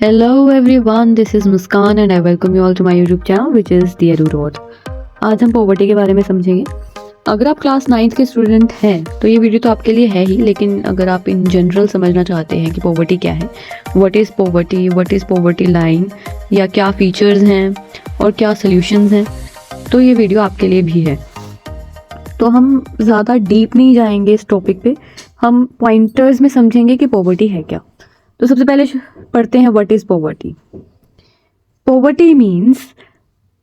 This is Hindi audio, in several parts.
Hello everyone, this is Muskan and I welcome you all to my YouTube channel which is The Edu Dot। आज हम पॉवर्टी के बारे में समझेंगे। अगर आप क्लास 9th के स्टूडेंट हैं तो ये वीडियो तो आपके लिए है ही, लेकिन अगर आप इन जनरल समझना चाहते हैं कि पॉवर्टी क्या है, व्हाट इज़ पॉवर्टी लाइन, या क्या फीचर्स हैं और क्या सॉल्यूशंस हैं, तो ये वीडियो आपके लिए भी है। तो हम ज़्यादा डीप नहीं जाएंगे इस टॉपिक पे, हम पॉइंटर्स में समझेंगे कि पॉवर्टी है क्या। तो सबसे पहले पढ़ते हैं what is poverty. Poverty means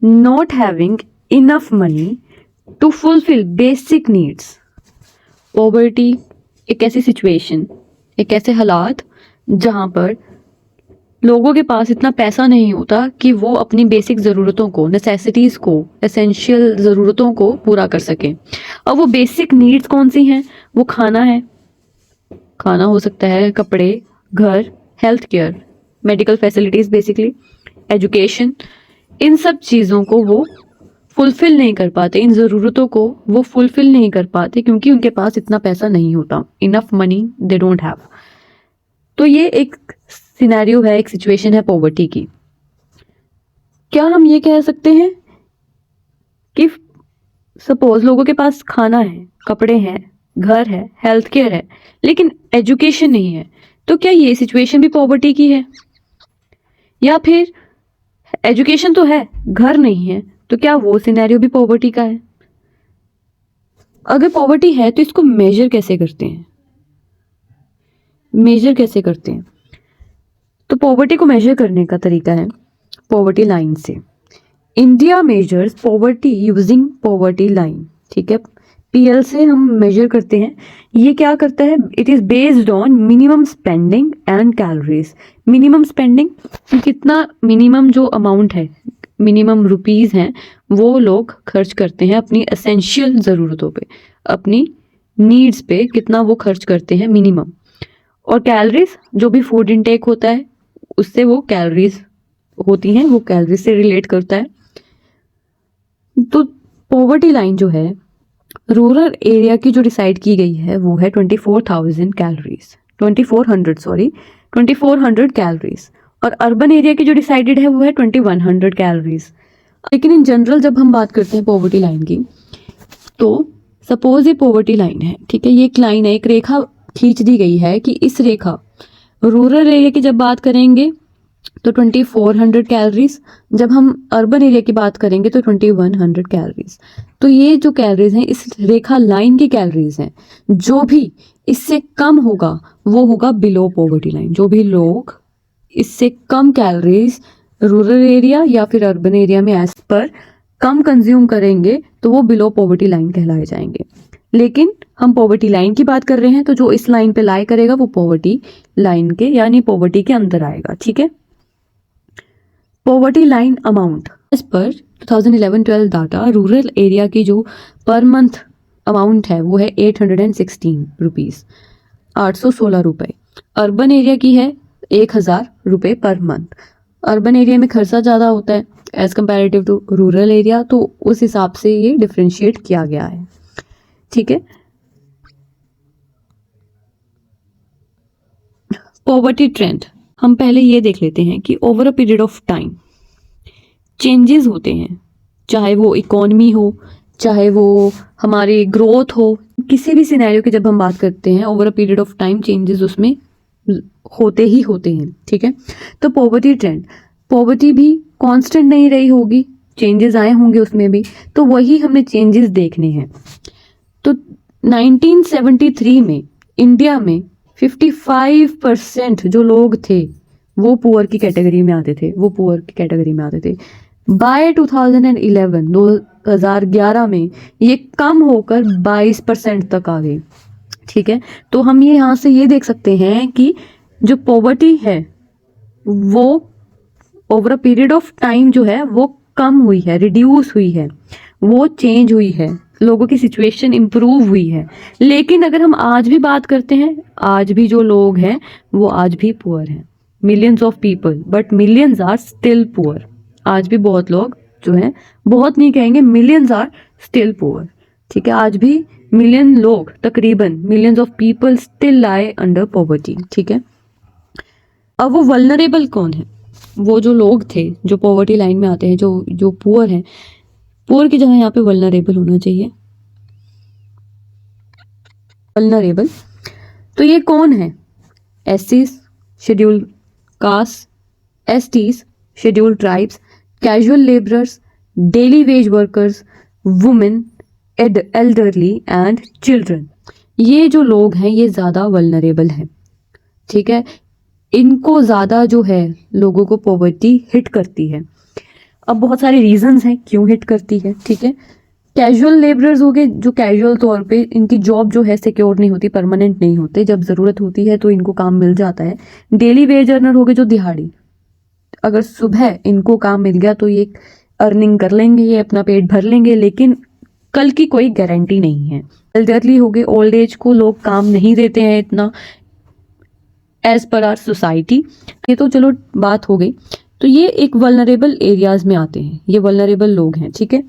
not having enough money to fulfil basic needs. Poverty एक ऐसी सिचुएशन, एक ऐसे हालात जहाँ पर लोगों के पास इतना पैसा नहीं होता कि वो अपनी बेसिक ज़रूरतों को, नेसेसिटीज़ को, एसेंशियल ज़रूरतों को पूरा कर सकें। अब वो बेसिक नीड्स कौन सी हैं? वो खाना है, खाना हो सकता है, कपड़े, घर, health care, medical facilities, basically education. इन सब चीज़ों को वो फुलफिल नहीं कर पाते, इन ज़रूरतों को वो फुलफिल नहीं कर पाते क्योंकि उनके पास इतना पैसा नहीं होता। Enough money they don't have. तो ये एक सिनेरियो है, एक सिचुएशन है पॉवर्टी की। क्या हम ये कह सकते हैं कि सपोज लोगों के पास खाना है, कपड़े हैं, घर है, हेल्थ केयर है, लेकिन एजुकेशन नहीं है, तो क्या ये सिचुएशन भी पॉवर्टी की है? या फिर एजुकेशन तो है, घर नहीं है, तो क्या वो सिनेरियो भी पॉवर्टी का है? अगर पॉवर्टी है तो इसको मेजर कैसे करते हैं? तो पॉवर्टी को मेजर करने का तरीका है पॉवर्टी लाइन से। India measures poverty using poverty line. ठीक है, पीएल से हम मेजर करते हैं। ये क्या करता है? It is based on minimum spending and calories. Minimum spending, कितना मिनिमम जो अमाउंट है, मिनिमम रुपीज़ हैं, वो लोग खर्च करते हैं अपनी एसेंशियल ज़रूरतों पे, अपनी नीड्स पे, कितना वो खर्च करते हैं मिनिमम। और कैलोरीज, जो भी फूड इनटेक होता है उससे वो कैलोरीज होती हैं, वो कैलोरीज से रिलेट करता है। तो पॉवर्टी लाइन जो है रूरल एरिया की जो डिसाइड की गई है वो है 24,000 कैलोरीज, 2400 कैलोरीज। और अर्बन एरिया की जो डिसाइडेड है वो है 2100 कैलोरीज। लेकिन इन जनरल जब हम बात करते हैं पॉवर्टी लाइन की, तो सपोज ये पॉवर्टी लाइन है, ठीक है, ये एक लाइन है, एक रेखा खींच दी गई है कि इस रेखा रूरल एरिया की जब बात करेंगे तो 2400 कैलोरीज, जब हम अर्बन एरिया की बात करेंगे तो 2100 कैलोरीज। तो ये जो कैलोरीज हैं इस रेखा लाइन की कैलोरीज हैं। जो भी इससे कम होगा वो होगा बिलो पॉवर्टी लाइन। जो भी लोग इससे कम कैलोरीज रूरल एरिया या फिर अर्बन एरिया में एज पर कम कंज्यूम करेंगे तो वो बिलो पॉवर्टी लाइन कहलाए जाएंगे। लेकिन हम पॉवर्टी लाइन की बात कर रहे हैं, तो जो इस लाइन पे लाई करेगा वो पॉवर्टी लाइन के यानी पॉवर्टी के अंदर आएगा। ठीक है, poverty line amount as per 2011-12 data, rural area की जो पर मंथ अमाउंट है वो है 816 रुपीज़, 816 रुपये। अर्बन एरिया की है 1000 रुपये पर मंथ। अर्बन एरिया में खर्चा ज़्यादा होता है as comparative to rural area, तो उस हिसाब से ये डिफ्रेंशिएट किया गया है। ठीक है, पॉवर्टी ट्रेंड हम पहले ये देख लेते हैं कि over a period of time changes होते हैं, चाहे वो इकोनॉमी हो, चाहे वो हमारी ग्रोथ हो, किसी भी सिनेरियो की जब हम बात करते हैं over a period of time changes उसमें होते ही होते हैं। ठीक है, तो पॉवर्टी ट्रेंड, पॉवर्टी भी कांस्टेंट नहीं रही होगी, चेंजेस आए होंगे उसमें भी, तो वही हमने चेंजेस देखने हैं। तो 1973 में इंडिया में 55% जो लोग थे वो पुअर की कैटेगरी में आते थे। बाय 2011 में ये कम होकर 22% तक आ गई। ठीक है, तो हम ये यहाँ से ये देख सकते हैं कि जो पॉवर्टी है वो over a period of time जो है वो कम हुई है, रिड्यूस हुई है, वो चेंज हुई है, लोगों की सिचुएशन इम्प्रूव हुई है। लेकिन अगर हम आज भी बात करते हैं, आज भी जो लोग हैं वो आज भी पुअर हैं, millions of people, but millions are still poor. आज भी बहुत लोग जो हैं, बहुत नहीं कहेंगे, मिलियंस आर स्टिल पुअर। ठीक है, आज भी मिलियन लोग, तकरीबन millions of people still lie under poverty. ठीक है, अब वो वल्नरेबल कौन है? वो जो लोग थे जो पॉवर्टी लाइन में आते हैं, जो जो पुअर हैं, पुअर की जगह यहाँ पे वल्नरेबल होना चाहिए, वल्नरेबल। तो ये कौन है? एससीज, schedule caste, STs, schedule tribes, casual labourers, daily wage workers, women, elderly and children. ये जो लोग हैं ये ज़्यादा वल्नरेबल हैं, ठीक है। इनको ज़्यादा जो है लोगों को पॉवर्टी हिट करती है। अब बहुत सारे रीजंस हैं क्यों हिट करती है, ठीक है। कैजुअल लेबरर्स हो गए जो कैजुअल तौर पे इनकी जॉब जो है सिक्योर नहीं होती, परमानेंट नहीं होते, जब ज़रूरत होती है तो इनको काम मिल जाता है। डेली वेज अर्नर हो गए जो दिहाड़ी, अगर सुबह इनको काम मिल गया तो ये अर्निंग कर लेंगे, ये अपना पेट भर लेंगे, लेकिन कल की कोई गारंटी नहीं है। एल्डरली हो गए, ओल्ड एज को लोग काम नहीं देते हैं इतना एज पर आर सोसाइटी। ये तो चलो बात हो गई। तो ये एक वल्नरेबल एरियाज में आते हैं, ये वल्नरेबल लोग हैं, ठीक है।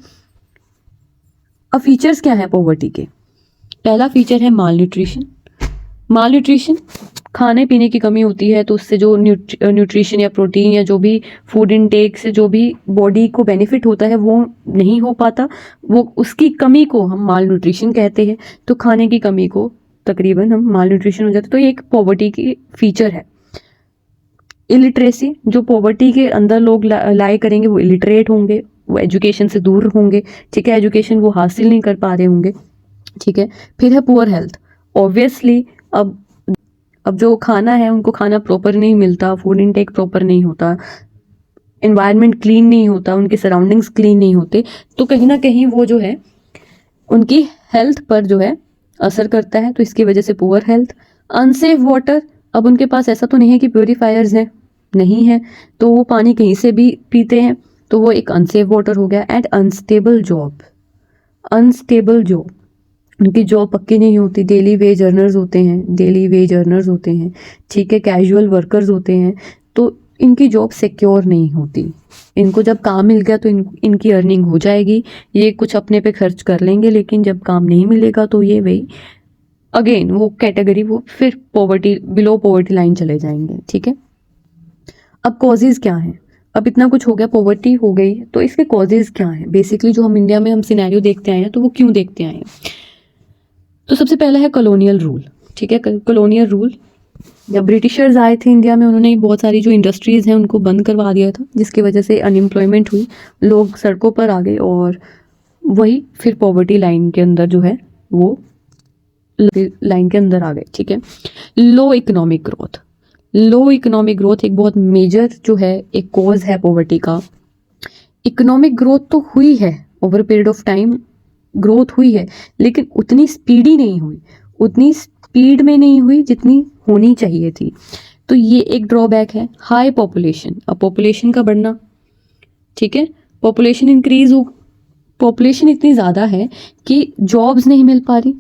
अब फीचर्स क्या है पॉवर्टी के? पहला फीचर है माल न्यूट्रिशन। माल न्यूट्रिशन, खाने पीने की कमी होती है तो उससे जो न्यूट्रिशन या प्रोटीन या जो भी फूड इनटेक से जो भी बॉडी को बेनिफिट होता है वो नहीं हो पाता, वो उसकी कमी को हम माल न्यूट्रिशन कहते हैं। तो खाने की कमी को तकरीबन हम माल न्यूट्रिशन हो जाते, तो ये एक पॉवर्टी की फीचर है। इलिटरेसी, जो पॉवर्टी के अंदर लोग लाई करेंगे वो इलिटरेट होंगे, वो एजुकेशन से दूर होंगे, ठीक है, एजुकेशन वो हासिल नहीं कर पा रहे होंगे, ठीक है। फिर है पुअर हेल्थ, ऑब्वियसली अब जो खाना है उनको खाना प्रॉपर नहीं मिलता, फूड इनटेक प्रॉपर नहीं होता, एनवायरनमेंट क्लीन नहीं होता, उनके सराउंडिंग्स क्लीन नहीं होते, तो कहीं ना कहीं वो जो है उनकी हेल्थ पर जो है असर करता है, तो इसकी वजह से पुअर हेल्थ। अनसेफ वाटर, अब उनके पास ऐसा तो नहीं है कि प्योरीफायर्स हैं, नहीं है, तो वो पानी कहीं से भी पीते हैं, तो वो एक अनसेफ वाटर हो गया। And unstable job, unstable job, उनकी जॉब पक्की नहीं होती, डेली वेज अर्नर्स होते हैं, डेली वेज अर्नर्स होते हैं, ठीक है, कैजुअल वर्कर्स होते हैं, तो इनकी जॉब सिक्योर नहीं होती। इनको जब काम मिल गया तो इनकी अर्निंग हो जाएगी, ये कुछ अपने पे खर्च कर लेंगे, लेकिन जब काम नहीं मिलेगा तो ये वही अगेन वो कैटेगरी, वो फिर पॉवर्टी, बिलो पॉवर्टी लाइन चले जाएंगे, ठीक है। अब कॉजेज क्या हैं? अब इतना कुछ हो गया, पॉवर्टी हो गई, तो इसके कॉजेज क्या हैं? बेसिकली जो हम इंडिया में हम सिनेरियो देखते आए हैं, तो वो क्यों देखते आए हैं? तो सबसे पहला है कॉलोनियल रूल, ठीक है। कॉलोनियल रूल, जब ब्रिटिशर्स आए थे इंडिया में, उन्होंने बहुत सारी जो इंडस्ट्रीज़ हैं उनको बंद करवा दिया था, जिसकी वजह से अनएम्प्लॉयमेंट हुई, लोग सड़कों पर आ गए, और वही फिर पॉवर्टी लाइन के अंदर जो है वो लाइन के अंदर आ गए, ठीक है। Low economic growth, low economic growth एक बहुत मेजर जो है एक कॉज है पॉवर्टी का। इकोनॉमिक ग्रोथ तो हुई है, over period of time growth हुई है, लेकिन उतनी स्पीडी नहीं हुई, उतनी स्पीड में नहीं हुई जितनी होनी चाहिए थी, तो ये एक ड्रॉबैक है। हाई पॉपुलेशन, अब पॉपुलेशन का बढ़ना, ठीक है, पॉपुलेशन इंक्रीज हो, पॉपुलेशन इतनी ज़्यादा है कि जॉब्स नहीं मिल पा रही,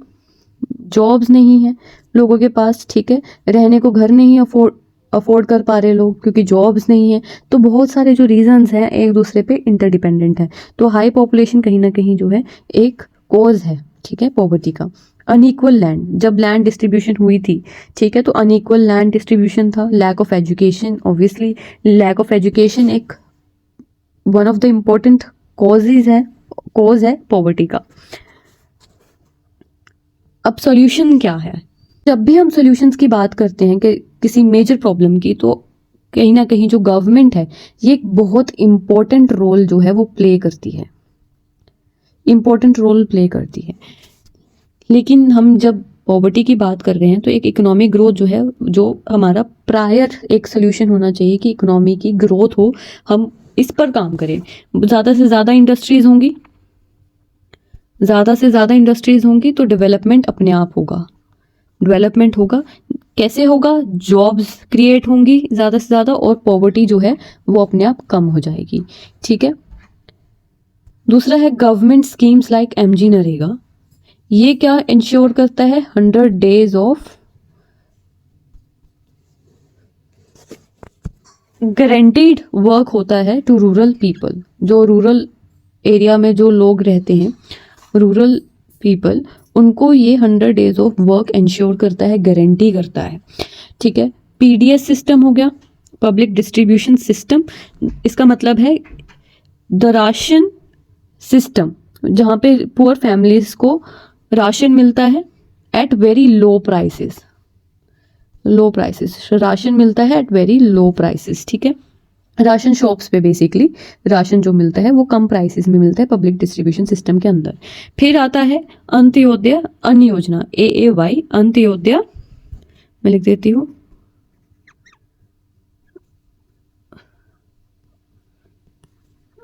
जॉब्स नहीं है लोगों के पास, ठीक है, रहने को घर नहीं अफोर्ड कर पा रहे लोग क्योंकि जॉब्स नहीं है। तो बहुत सारे जो रीजंस हैं एक दूसरे पे इंटरडिपेंडेंट है, तो हाई पॉपुलेशन कहीं ना कहीं जो है एक कॉज है, ठीक है, पॉवर्टी का। अनइक्वल लैंड, जब लैंड डिस्ट्रीब्यूशन हुई थी, ठीक है, तो अनइक्वल लैंड डिस्ट्रीब्यूशन था। Lack of education, obviously lack of education एक one of the important cause है पॉवर्टी का। अब सॉल्यूशन क्या है? जब भी हम सॉल्यूशंस की बात करते हैं कि किसी मेजर प्रॉब्लम की, तो कहीं ना कहीं जो गवर्नमेंट है ये एक बहुत इम्पोर्टेंट रोल जो है वो प्ले करती है, इम्पोर्टेंट रोल प्ले करती है। लेकिन हम जब पॉवर्टी की बात कर रहे हैं तो एक इकोनॉमिक ग्रोथ जो है, जो हमारा प्रायर एक सोल्यूशन होना चाहिए कि इकोनॉमी की ग्रोथ हो, हम इस पर काम करें। ज़्यादा से ज़्यादा इंडस्ट्रीज होंगी, ज़्यादा से ज़्यादा इंडस्ट्रीज होंगी तो डेवलपमेंट अपने आप होगा, डेवलपमेंट होगा। कैसे होगा? जॉब्स क्रिएट होंगी ज़्यादा से ज़्यादा, और पॉवर्टी जो है वो अपने आप कम हो जाएगी, ठीक है। दूसरा है government schemes like MG NREGA, ये क्या इंश्योर करता है? 100 डेज ऑफ गारंटीड वर्क होता है टू रूरल पीपल। जो रूरल एरिया में जो लोग रहते हैं, रूरल पीपल, उनको ये 100 डेज ऑफ वर्क इंश्योर करता है, गारंटी करता है, ठीक है। पीडीएस सिस्टम हो गया, पब्लिक डिस्ट्रीब्यूशन सिस्टम, इसका मतलब है द राशन सिस्टम, जहाँ पे पुअर फैमिलीज को राशन मिलता है at very low prices, low prices, ration मिलता है एट वेरी लो प्राइसेस, ठीक है। राशन शॉप्स पे बेसिकली राशन जो मिलता है वो कम प्राइसेस में मिलता है पब्लिक डिस्ट्रीब्यूशन सिस्टम के अंदर। फिर आता है अंत्योदय अन्न योजना, AAY, अंत्योदय, मैं लिख देती हूँ,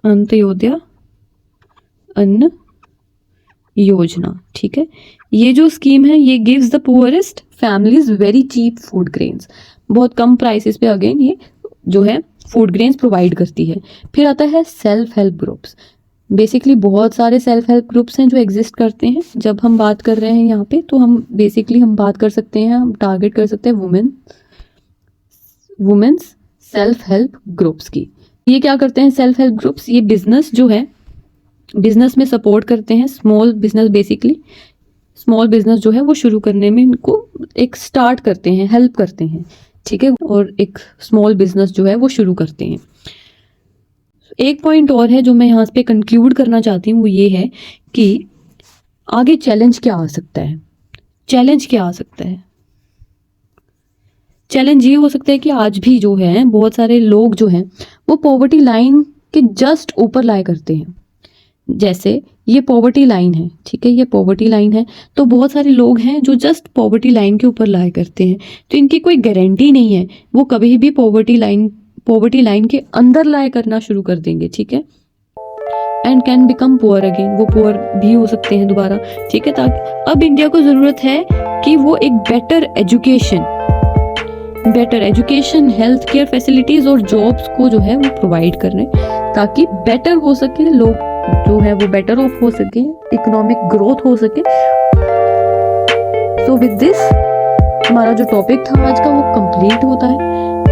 अंत्योदय अन्न योजना, ठीक है। ये जो स्कीम है ये gives the poorest families very cheap food grains, बहुत कम प्राइसेस पे अगेन ये जो है फूड ग्रेन्स प्रोवाइड करती है। फिर आता है सेल्फ हेल्प ग्रुप्स, बेसिकली बहुत सारे सेल्फ हेल्प ग्रुप्स हैं जो एग्जिस्ट करते हैं। जब हम बात कर रहे हैं यहाँ पे तो हम बेसिकली हम बात कर सकते हैं, हम टारगेट कर सकते हैं वुमेन्स सेल्फ हेल्प ग्रुप्स की। ये क्या करते हैं सेल्फ हेल्प ग्रुप्स, ये बिजनेस जो है, बिजनेस में सपोर्ट करते हैं, small business, basically small business जो है वो शुरू करने में इनको एक स्टार्ट करते हैं, हेल्प करते हैं, ठीक है, और एक स्मॉल बिजनेस जो है वो शुरू करते हैं। एक पॉइंट और है जो मैं यहाँ पे कंक्लूड करना चाहती हूँ, वो ये है कि आगे चैलेंज क्या आ सकता है। चैलेंज क्या आ सकता है? चैलेंज ये हो सकता है कि आज भी जो है बहुत सारे लोग जो हैं वो पॉवर्टी लाइन के जस्ट ऊपर लाया करते हैं। जैसे ये पॉवर्टी लाइन है, ठीक है, ये पॉवर्टी लाइन है, तो बहुत सारे लोग हैं जो जस्ट पॉवर्टी लाइन के ऊपर लाया करते हैं, तो इनकी कोई गारंटी नहीं है वो कभी भी पॉवर्टी लाइन के अंदर लाया करना शुरू कर देंगे, ठीक है, and can become poor again, वो पुअर भी हो सकते हैं दोबारा, ठीक है। ताकि अब इंडिया को जरूरत है कि वो एक better education, health care facilities और जॉब्स को जो है वो प्रोवाइड करने, ताकि बेटर हो सके, लोग जो है वो बेटर ऑफ हो सके, इकोनॉमिक ग्रोथ हो सके। सो विद दिस हमारा जो टॉपिक था आज का वो कंप्लीट होता है।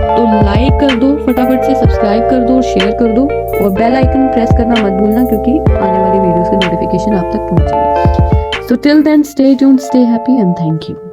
तो लाइक कर दो फटाफट से, सब्सक्राइब कर दो और शेयर कर दो, और बेल आइकन प्रेस करना मत भूलना क्योंकि आने वाली वीडियोस की नोटिफिकेशन आप तक पहुंचेगी। So till then stay tuned, stay happy and thank you.